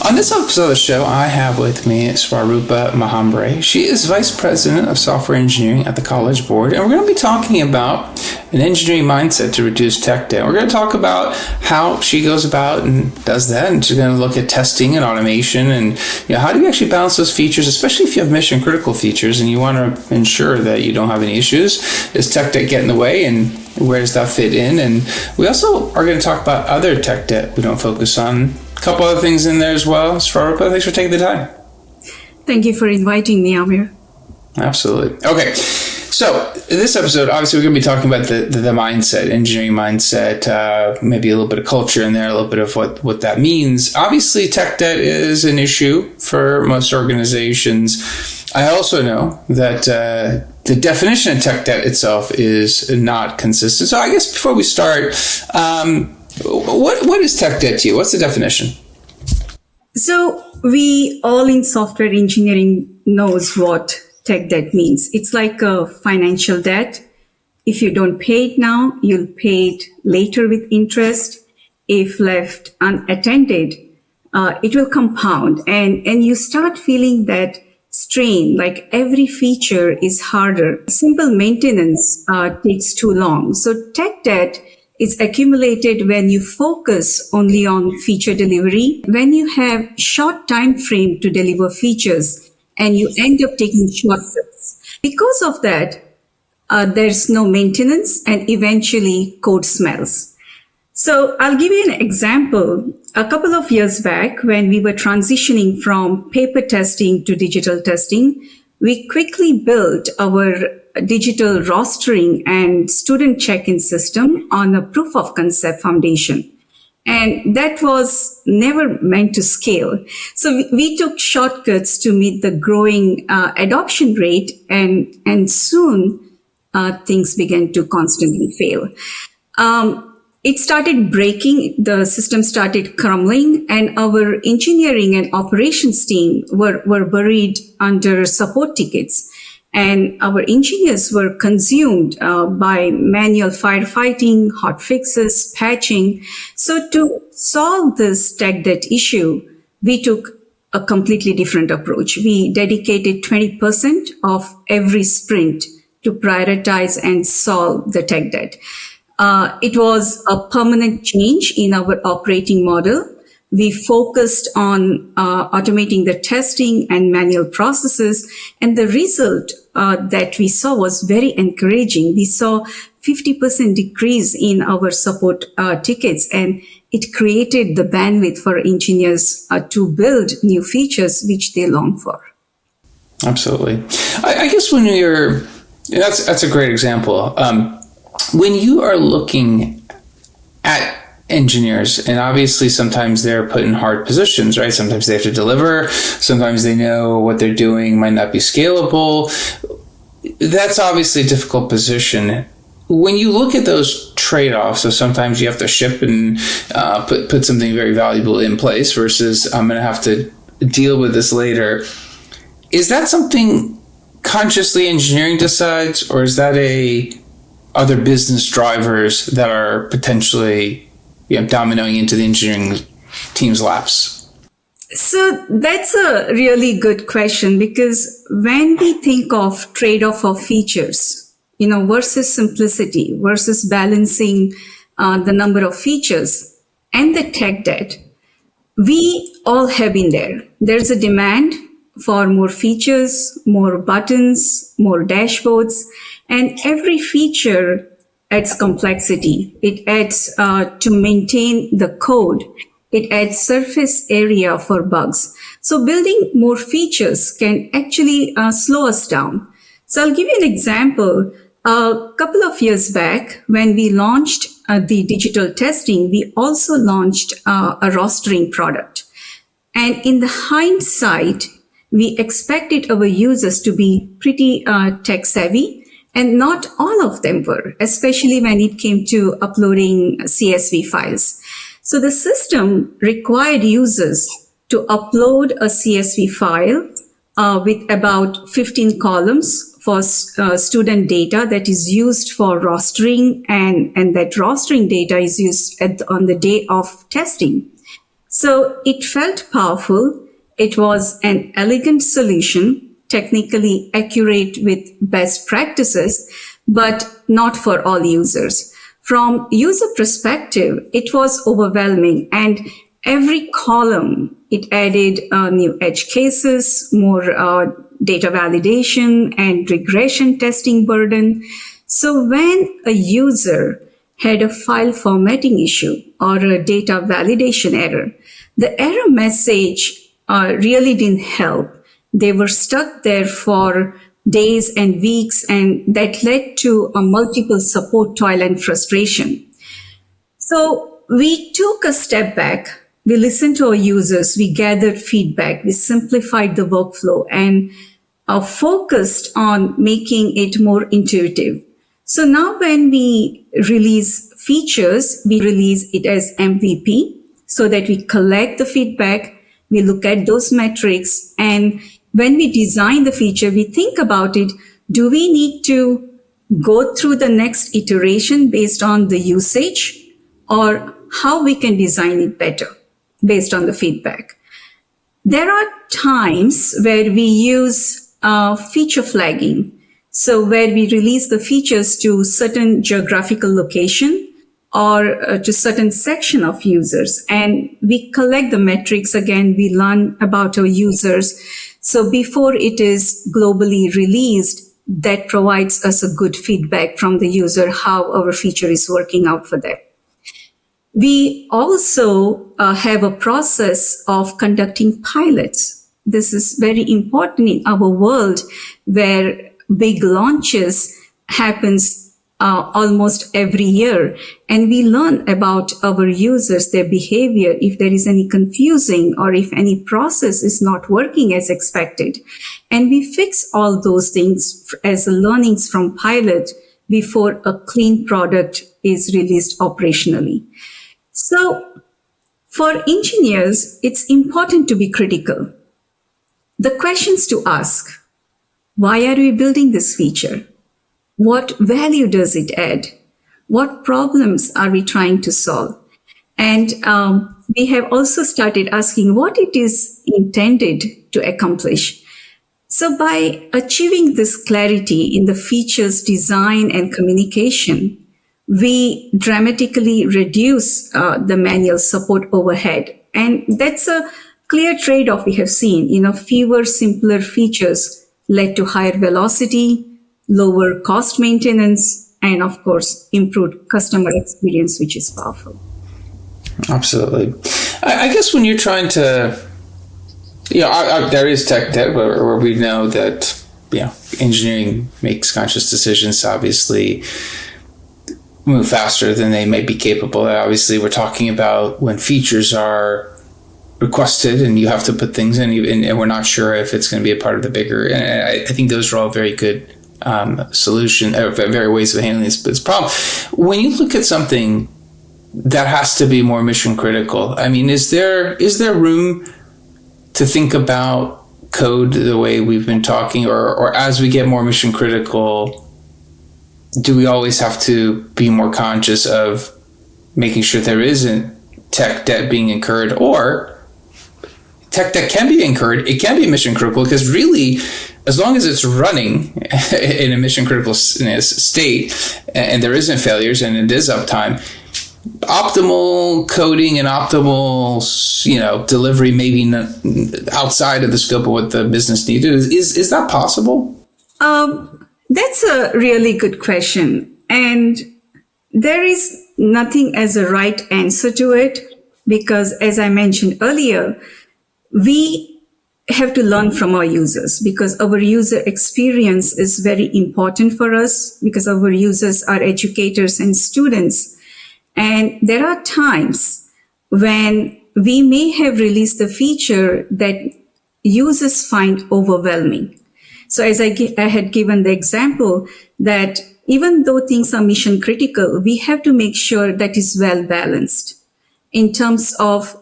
On this episode of the show, I have with me Swarupa Mahambrey. She is Vice President of Software Engineering at the College Board, and we're going to be talking about an engineering mindset to reduce tech debt. We're going to talk about how she goes about and does that, and she's going to look at testing and automation, and how do you actually balance those features, especially if you have mission-critical features and you want to ensure that you don't have any issues. Does tech debt get in the way, and where does that fit in? And we also are going to talk about other tech debt we don't focus on. A couple other things in there as well. Swarupa, thanks for taking the time. Thank you for inviting me, Amir. Absolutely. Okay. So in this episode, obviously, we're going to be talking about the mindset, engineering mindset, maybe a little bit of culture in there, a little bit of what that means. Obviously, tech debt is an issue for most organizations. I also know that the definition of tech debt itself is not consistent. So I guess before we start, what is tech debt to you? What's the definition? So we all in software engineering knows what tech debt means. It's like a financial debt. If you don't pay it now, you'll pay it later with interest. If left unattended, it will compound, and you start feeling that strain, like every feature is harder. Simple maintenance takes too long. So tech debt is accumulated when you focus only on feature delivery, when you have short time frame to deliver features, and you end up taking shortcuts. Because of that, there's no maintenance, and eventually code smells. So I'll give you an example. A couple of years back, when we were transitioning from paper testing to digital testing, we quickly built our digital rostering and student check-in system on a proof of concept foundation. And that was never meant to scale. So we took shortcuts to meet the growing adoption rate, and soon things began to constantly fail. It started breaking, the system started crumbling, and our engineering and operations team were buried under support tickets. And our engineers were consumed by manual firefighting, hot fixes, patching. So to solve this tech debt issue, we took a completely different approach. We dedicated 20% of every sprint to prioritize and solve the tech debt. It was a permanent change in our operating model. We focused on automating the testing and manual processes, and the result that we saw was very encouraging. We saw 50% decrease in our support tickets, and it created the bandwidth for engineers to build new features which they long for. Absolutely. I guess when that's a great example. When you are looking at engineers, and obviously sometimes they're put in hard positions, right? Sometimes they have to deliver. Sometimes they know what they're doing might not be scalable. That's obviously a difficult position. When you look at those trade-offs, so sometimes you have to ship and put something very valuable in place versus I'm going to have to deal with this later. Is that something consciously engineering decides, or is that other business drivers that are potentially dominoing into the engineering team's laps? So that's a really good question, because when we think of trade-off of features, versus simplicity, versus balancing the number of features and the tech debt, we all have been there. There's a demand for more features, more buttons, more dashboards, and every feature adds complexity. It adds to maintain the code. It adds surface area for bugs. So building more features can actually slow us down. So I'll give you an example. A couple of years back, when we launched the digital testing, we also launched a rostering product. And in the hindsight, we expected our users to be pretty tech savvy. And not all of them were, especially when it came to uploading CSV files. So the system required users to upload a CSV file with about 15 columns for student data that is used for rostering, and that rostering data is used on the day of testing. So it felt powerful. It was an elegant solution, technically accurate with best practices, but not for all users. From user perspective, it was overwhelming, and every column it added new edge cases, more data validation and regression testing burden. So when a user had a file formatting issue or a data validation error, the error message really didn't help. They were stuck there for days and weeks, and that led to a multiple support toil and frustration. So we took a step back. We listened to our users. We gathered feedback. We simplified the workflow and focused on making it more intuitive. So now when we release features, we release it as MVP so that we collect the feedback. We look at those metrics. And when we design the feature, we think about it. Do we need to go through the next iteration based on the usage, or how we can design it better based on the feedback? There are times where we use feature flagging. So where we release the features to certain geographical location or to certain section of users, and we collect the metrics. Again, we learn about our users. So before it is globally released, that provides us a good feedback from the user how our feature is working out for them. We also have a process of conducting pilots. This is very important in our world where big launches happens almost every year, and we learn about our users, their behavior, if there is any confusing or if any process is not working as expected. And we fix all those things as learnings from pilot before a clean product is released operationally. So for engineers, it's important to be critical. The questions to ask: why are we building this feature? What value does it add? What problems are we trying to solve? And we have also started asking what it is intended to accomplish. So by achieving this clarity in the features design and communication, we dramatically reduce the manual support overhead. And that's a clear trade-off we have seen. Fewer, simpler features led to higher velocity, lower cost maintenance, and of course, improved customer experience, which is powerful. Absolutely. I guess when you're trying to, there is tech debt where we know that, engineering makes conscious decisions to obviously move faster than they may be capable. Obviously, we're talking about when features are requested and you have to put things in, and we're not sure if it's going to be a part of the bigger. And I think those are all very good very ways of handling this problem. When you look at something that has to be more mission critical, I mean, is there room to think about code the way we've been talking, or as we get more mission critical, do we always have to be more conscious of making sure there isn't tech debt being incurred, or tech debt can be incurred, it can be mission critical, because really, as long as it's running in a mission critical state and there isn't failures and it is uptime, optimal coding and optimal, delivery maybe outside of the scope of what the business needed. Is that possible? That's a really good question. And there is nothing as a right answer to it, because as I mentioned earlier, we have to learn from our users, because our user experience is very important for us, because our users are educators and students. And there are times when we may have released a feature that users find overwhelming. So as I had given the example that even though things are mission critical, we have to make sure that is well balanced in terms of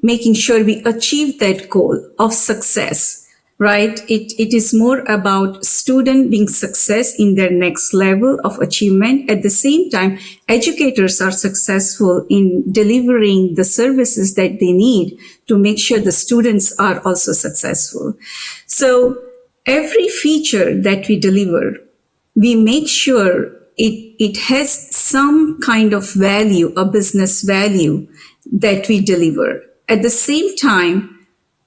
making sure we achieve that goal of success, right? It is more about student being success in their next level of achievement. At the same time, educators are successful in delivering the services that they need to make sure the students are also successful. So every feature that we deliver, we make sure it has some kind of value, a business value that we deliver. At the same time,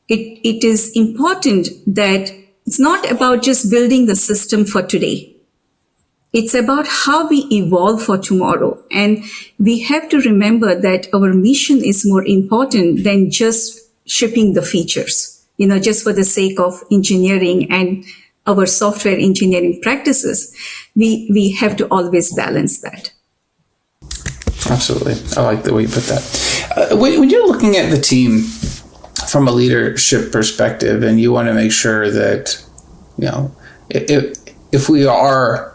it is important that it's not about just building the system for today. It's about how we evolve for tomorrow. And we have to remember that our mission is more important than just shipping the features, just for the sake of engineering and our software engineering practices. We have to always balance that. Absolutely. I like the way you put that. When you're looking at the team from a leadership perspective, and you want to make sure that, if we are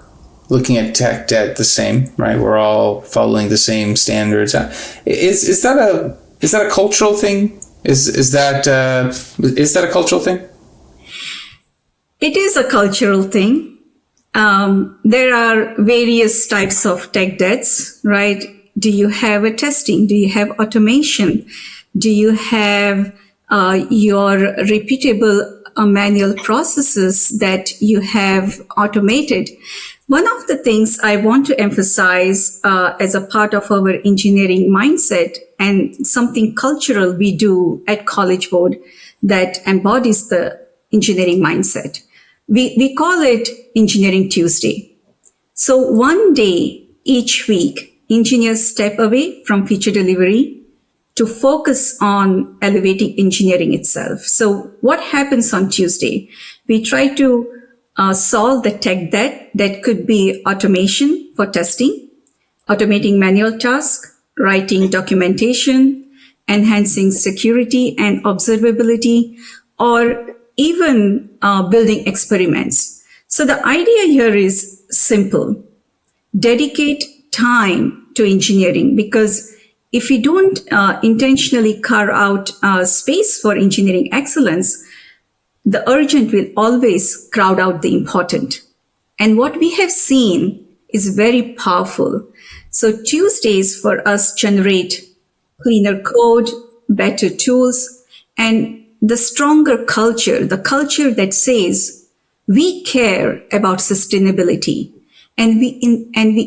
looking at tech debt the same, right, we're all following the same standards. Is that a cultural thing? Is that a cultural thing? It is a cultural thing. There are various types of tech debts, right? Do you have a testing? Do you have automation? Do you have your repeatable manual processes that you have automated? One of the things I want to emphasize as a part of our engineering mindset and something cultural we do at College Board that embodies the engineering mindset. We call it Engineering Tuesday. So one day each week, engineers step away from feature delivery to focus on elevating engineering itself. So what happens on Tuesday? We try to solve the tech debt that could be automation for testing, automating manual tasks, writing documentation, enhancing security and observability, or even building experiments. So the idea here is simple. Dedicate time to engineering, because if we don't intentionally carve out space for engineering excellence, the urgent will always crowd out the important. And what we have seen is very powerful. So Tuesdays for us generate cleaner code, better tools, and the stronger culture, the culture that says we care about sustainability and we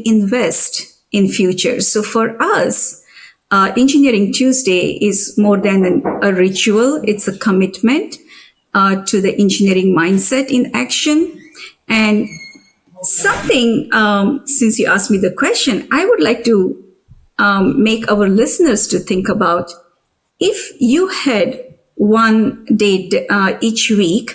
invest in future. So for us, Engineering Tuesday is more than a ritual. It's a commitment to the engineering mindset in action. And something, since you asked me the question, I would like to make our listeners to think about, if you had one day each week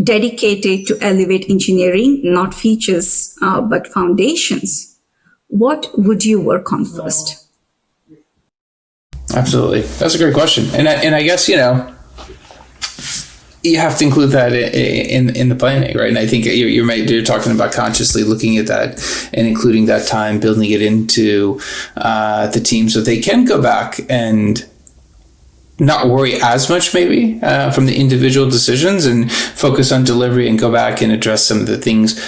dedicated to elevate engineering, not features, but foundations, what would you work on first? Absolutely. That's a great question. And I guess, you have to include that in the planning, right? And I think you're talking about consciously looking at that and including that time, building it into the team so they can go back and not worry as much maybe from the individual decisions and focus on delivery and go back and address some of the things.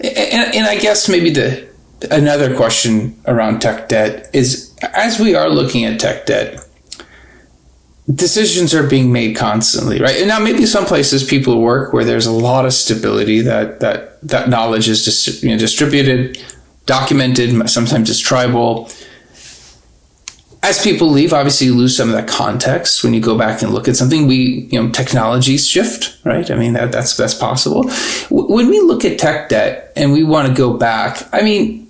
And I guess maybe another question around tech debt is, as we are looking at tech debt, decisions are being made constantly, right? And now maybe some places people work where there's a lot of stability, that knowledge is just distributed, documented, sometimes it's tribal. As people leave, obviously you lose some of that context when you go back and look at something. Technologies shift, right? I mean, that's possible. When we look at tech debt and we want to go back, I mean,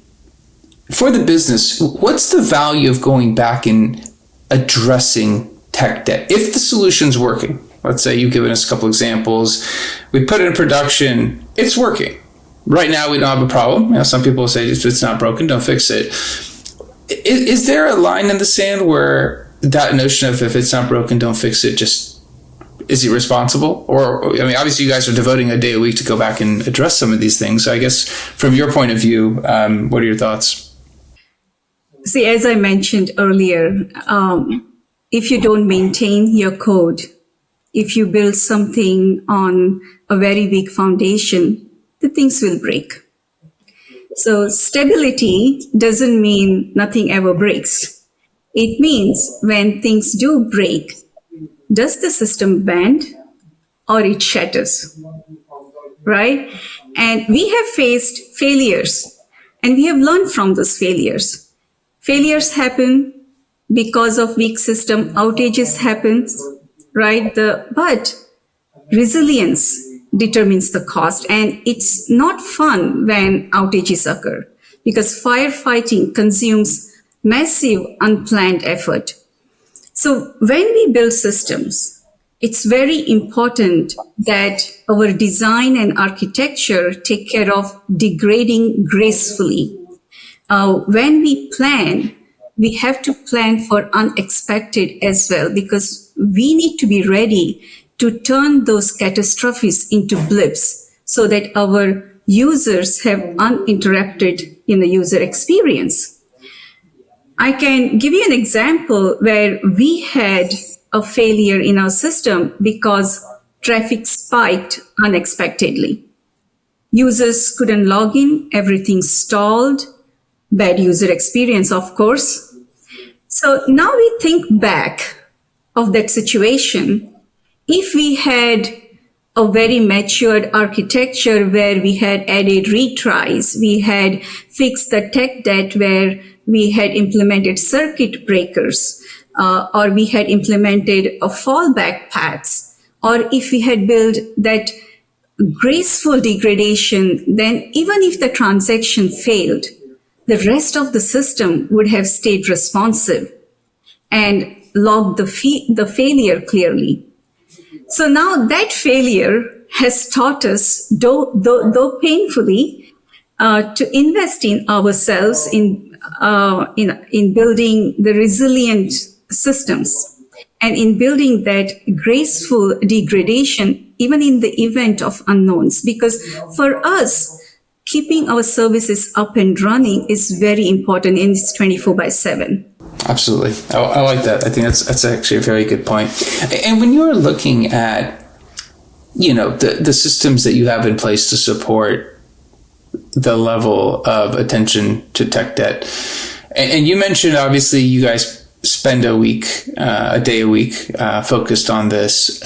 for the business, what's the value of going back and addressing tech debt? If the solution's working, let's say you've given us a couple examples, we put it in production, it's working. Right now, we don't have a problem. Some people say if it's not broken, don't fix it. Is there a line in the sand where that notion of if it's not broken, don't fix it, just is irresponsible? Or, I mean, obviously you guys are devoting a day a week to go back and address some of these things. So I guess from your point of view, what are your thoughts? See, as I mentioned earlier, if you don't maintain your code, If you build something on a very weak foundation, the things will break. So stability doesn't mean nothing ever breaks. It means when things do break, does the system bend or it shatters, right? And we have faced failures and we have learned from those failures. Failures happen because of weak system, outages happen, right? But resilience determines the cost, and it's not fun when outages occur because firefighting consumes massive unplanned effort. So when we build systems, it's very important that our design and architecture take care of degrading gracefully. When we plan, we have to plan for unexpected as well because we need to be ready to turn those catastrophes into blips so that our users have uninterrupted in the user experience. I can give you an example where we had a failure in our system because traffic spiked unexpectedly. Users couldn't log in, everything stalled, bad user experience, of course. So now we think back of that situation. If we had a very matured architecture where we had added retries, we had fixed the tech debt where we had implemented circuit breakers, or we had implemented a fallback paths, or if we had built that graceful degradation, then even if the transaction failed, the rest of the system would have stayed responsive and logged the failure clearly. So now that failure has taught us, though painfully, to invest in ourselves in building the resilient systems and in building that graceful degradation, even in the event of unknowns. Because for us, keeping our services up and running is very important in this 24/7. Absolutely. I like that. I think that's actually a very good point. And when you're looking at, the systems that you have in place to support the level of attention to tech debt, and you mentioned, obviously, you guys spend a day a week focused on this.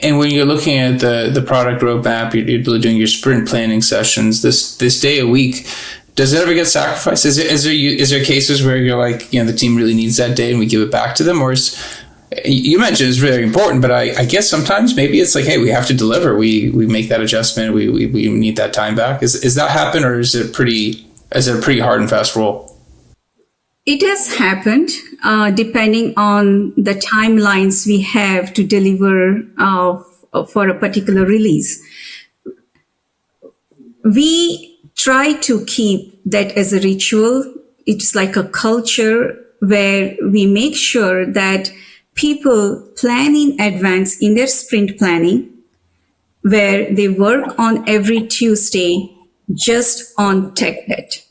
And when you're looking at the product roadmap, you're doing your sprint planning sessions, this day a week, does it ever get sacrificed? Is there cases where you're like, the team really needs that day and we give it back to them? Or you mentioned it's very important, but I guess sometimes maybe it's like, hey, we have to deliver. We make that adjustment. We need that time back. Is that happen, or is it a pretty hard and fast rule? It has happened depending on the timelines we have to deliver for a particular release. We try to keep that as a ritual. It's like a culture where we make sure that people plan in advance in their sprint planning, where they work on every Tuesday just on tech debt.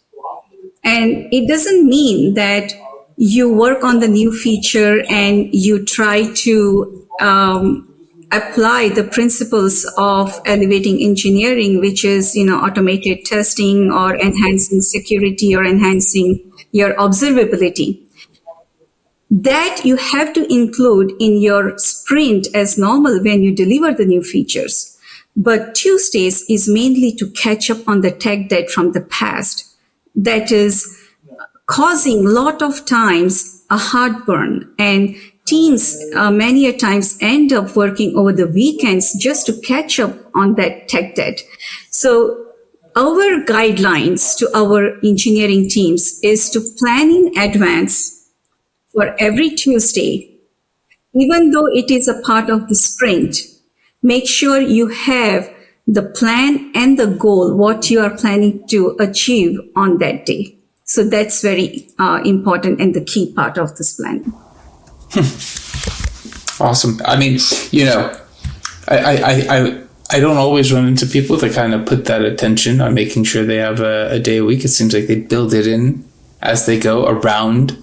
And it doesn't mean that you work on the new feature and you try to apply the principles of elevating engineering, which is, automated testing or enhancing security or enhancing your observability. That you have to include in your sprint as normal when you deliver the new features. But Tuesdays is mainly to catch up on the tech debt from the past. That is causing a lot of times a heartburn, and teams many a times end up working over the weekends just to catch up on that tech debt. So our guidelines to our engineering teams is to plan in advance for every Tuesday, even though it is a part of the sprint. Make sure you have the plan and the goal, what you are planning to achieve on that day. So that's very important and the key part of this planning. Awesome. I mean, I don't always run into people that kind of put that attention on making sure they have a day a week. It seems like they build it in as they go around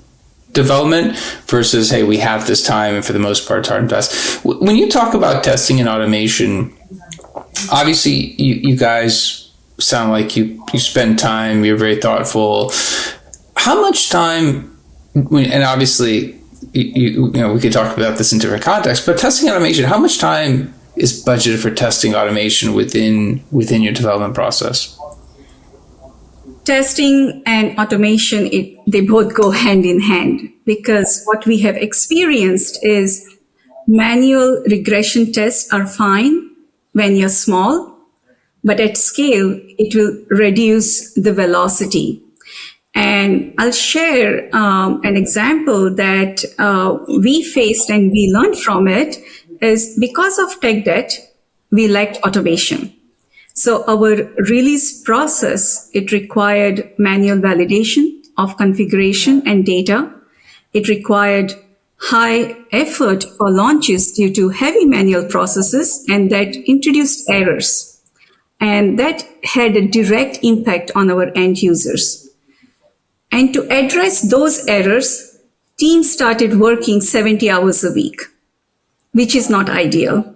development versus, hey, we have this time and for the most part it's hard to invest. When you talk about testing and automation, obviously you guys sound like you spend time, you're very thoughtful. How much time, and obviously you know, we could talk about this in different contexts, but testing automation, how much time is budgeted for testing automation within your development process? Testing and automation, they both go hand in hand, because what we have experienced is manual regression tests are fine when you're small, but at scale, it will reduce the velocity. And I'll share an example that we faced and we learned from it is because of tech debt, we lacked automation. So our release process, it required manual validation of configuration and data. It required high effort for launches due to heavy manual processes, and that introduced errors. And that had a direct impact on our end users. And to address those errors, teams started working 70 hours a week, which is not ideal.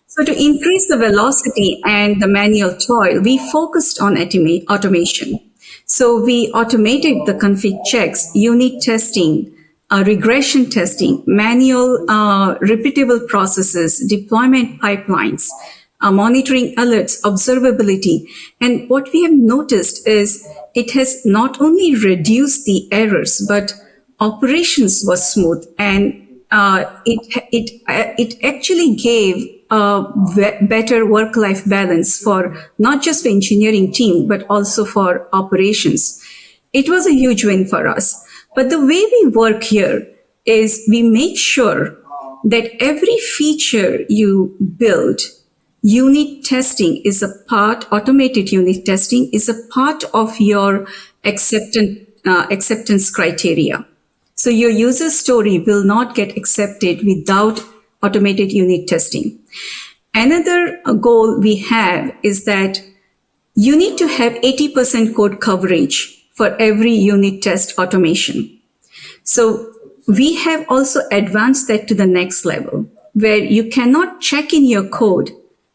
So to increase the velocity and the manual toil, we focused on automation. So we automated the config checks, unit testing, regression testing, manual repeatable processes, deployment pipelines, monitoring alerts, observability. And what we have noticed is it has not only reduced the errors, but operations was smooth, and it actually gave a better work-life balance for not just the engineering team, but also for operations. It was a huge win for us. But the way we work here is we make sure that every feature you build, unit testing is a part, automated unit testing is a part of your acceptance criteria. So your user story will not get accepted without automated unit testing. Another goal we have is that you need to have 80% code coverage for every unit test automation. So we have also advanced that to the next level, where you cannot check in your code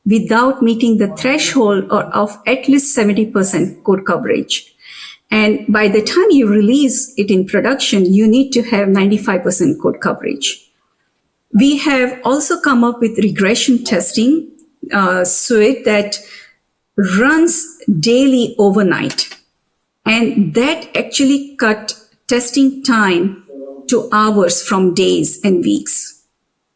without meeting the threshold of at least 70% code coverage. And by the time you release it in production, you need to have 95% code coverage. We have also come up with regression testing suite that runs daily overnight. And that actually cut testing time to hours from days and weeks.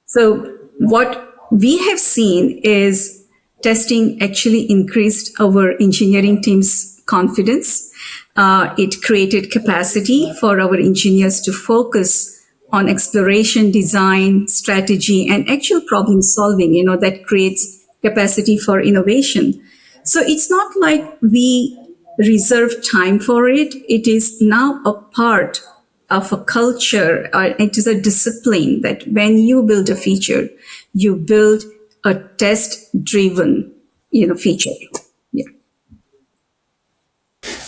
So what we have seen is testing actually increased our engineering team's confidence. It created capacity for our engineers to focus on exploration, design, strategy, and actual problem solving. That creates capacity for innovation. So it's not like we reserve time for it. It is now a part of a culture. It is a discipline that when you build a feature, you build a test-driven, feature. Yeah.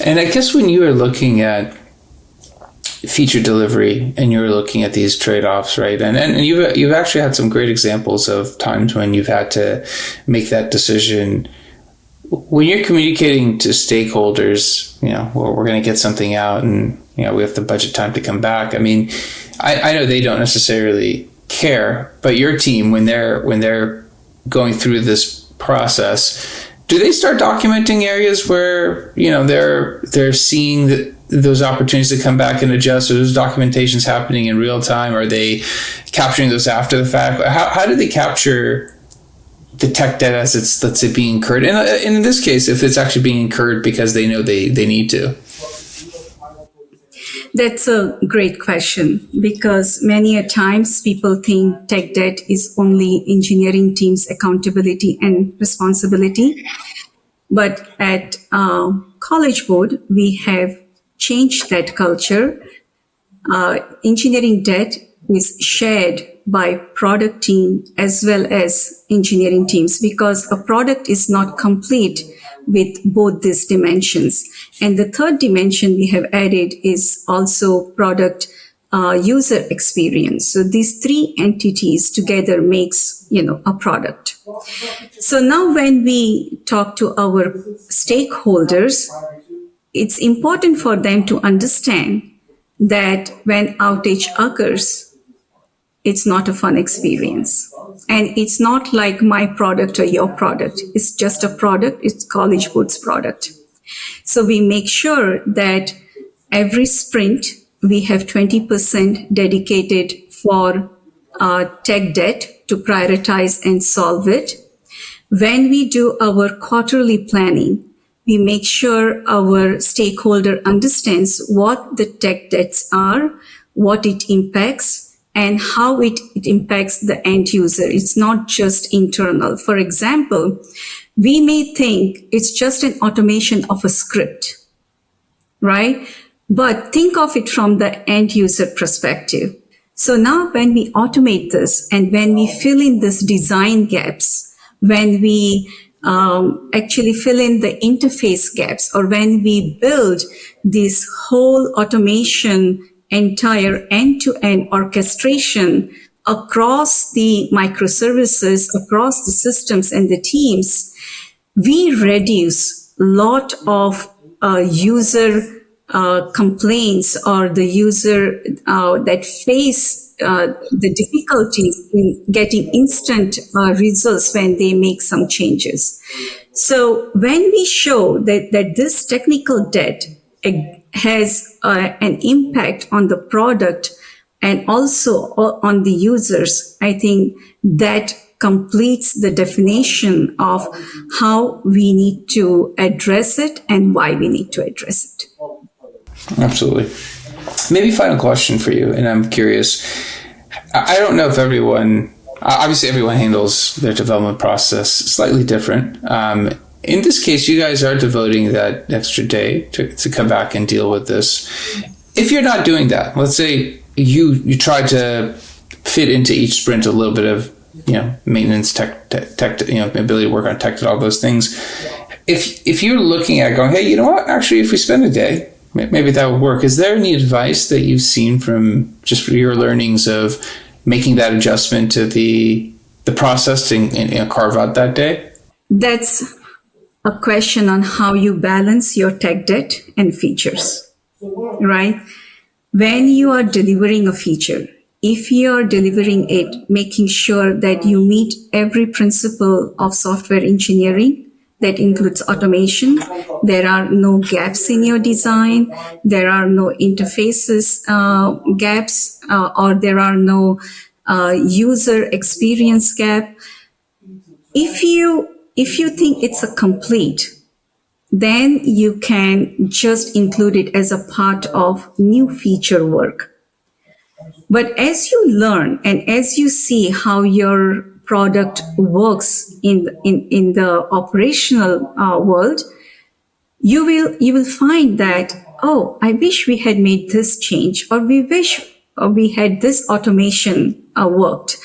And I guess when you are looking at feature delivery and you're looking at these trade-offs, right? And you've actually had some great examples of times when you've had to make that decision. When you're communicating to stakeholders, well, we're going to get something out and, we have the budget time to come back. I mean, I know they don't necessarily care, but your team, when they're going through this process, do they start documenting areas where, they're seeing those opportunities to come back and adjust? Are those documentations happening in real time? Are they capturing those after the fact? How do they capture the tech debt as it's, let's say, being incurred? And in this case, if it's actually being incurred because they know they need to. That's a great question, because many a times people think tech debt is only engineering team's accountability and responsibility. But at College Board, we have changed that culture. Engineering debt is shared by product team as well as engineering teams, because a product is not complete with both these dimensions. And the third dimension we have added is also product user experience. So these three entities together makes, a product. So now when we talk to our stakeholders, it's important for them to understand that when outage occurs, it's not a fun experience. And it's not like my product or your product. It's just a product. It's College Board's product. So we make sure that every sprint, we have 20% dedicated for tech debt to prioritize and solve it. When we do our quarterly planning, we make sure our stakeholder understands what the tech debts are, what it impacts, and how it impacts the end user. It's not just internal. For example, we may think it's just an automation of a script, right? But think of it from the end user perspective. So now when we automate this and when we fill in these design gaps, when we actually fill in the interface gaps, or when we build this whole automation, entire end-to-end orchestration across the microservices, across the systems and the teams, we reduce a lot of user complaints or the user that face the difficulties in getting instant results when they make some changes. So when we show that this technical debt has an impact on the product and also on the users, I think that completes the definition of how we need to address it and why we need to address it. Absolutely. Maybe final question for you, and I'm curious. I don't know if obviously everyone handles their development process slightly different. In this case, you guys are devoting that extra day to come back and deal with this. If you're not doing that, let's say you try to fit into each sprint a little bit of maintenance, tech, ability to work on tech, all those things. If you're looking at going, hey, you know what? Actually, if we spend a day, maybe that would work. Is there any advice that you've seen from just your learnings of making that adjustment to the process and carve out that day? That's a question on how you balance your tech debt and features, right? When you are delivering a feature, if you are delivering it, making sure that you meet every principle of software engineering, that includes automation. There are no gaps in your design. There are no interfaces gaps, or there are no user experience gap. If you think it's a complete, then you can just include it as a part of new feature work. But as you learn and as you see how your product works in the operational world, you will find that, oh, I wish we had made this change, or we wish we had this automation worked,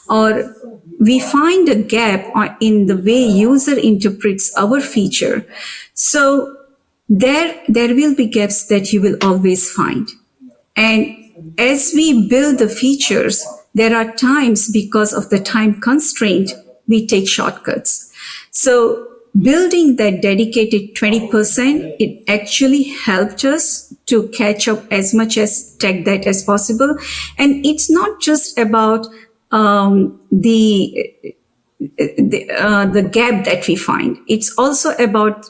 or we find a gap in the way user interprets our feature. So there will be gaps that you will always find. And as we build the features, there are times, because of the time constraint, we take shortcuts. So building that dedicated 20%, it actually helped us to catch up as much as tech debt as possible. And it's not just about the gap that we find. It's also about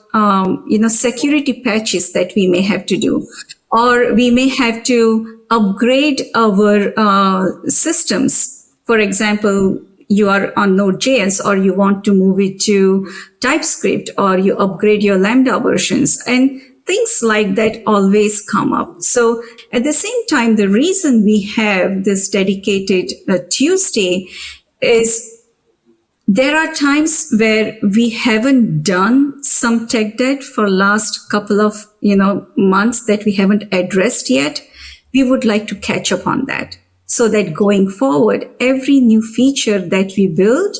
security patches that we may have to do, or we may have to upgrade our systems. For example, you are on Node.js, or you want to move it to TypeScript, or you upgrade your Lambda versions, and things like that always come up. So at the same time, the reason we have this dedicated Tuesday is there are times where we haven't done some tech debt for last couple of months that we haven't addressed yet. We would like to catch up on that, so that going forward, every new feature that we build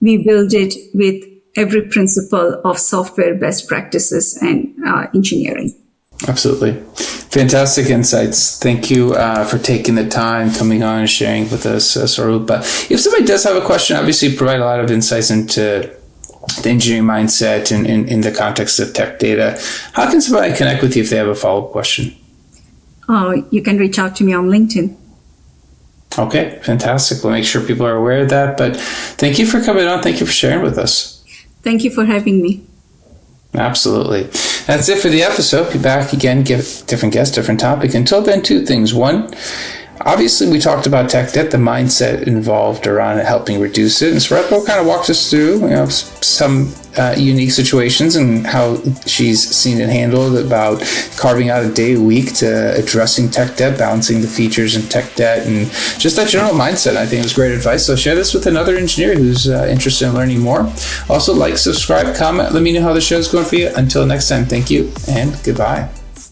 it with every principle of software best practices and engineering. Absolutely. Fantastic insights. Thank you for taking the time, coming on and sharing with us, Swarupa. If somebody does have a question, obviously you provide a lot of insights into the engineering mindset and in the context of tech data. How can somebody connect with you if they have a follow-up question? You can reach out to me on LinkedIn. Okay, fantastic. We'll make sure people are aware of that. But thank you for coming on. Thank you for sharing with us. Thank you for having me. Absolutely. That's it for the episode. Be back again, give different guests, different topic. Until then, two things. One, obviously we talked about tech debt, the mindset involved around helping reduce it. And Swarupa kind of walked us through, some unique situations and how she's seen it handled, about carving out a day a week to addressing tech debt, balancing the features in tech debt, and just that general mindset. I think it was great advice. So share this with another engineer who's interested in learning more. Also, like, subscribe, comment, let me know how the show's going for you. Until next time, thank you and goodbye.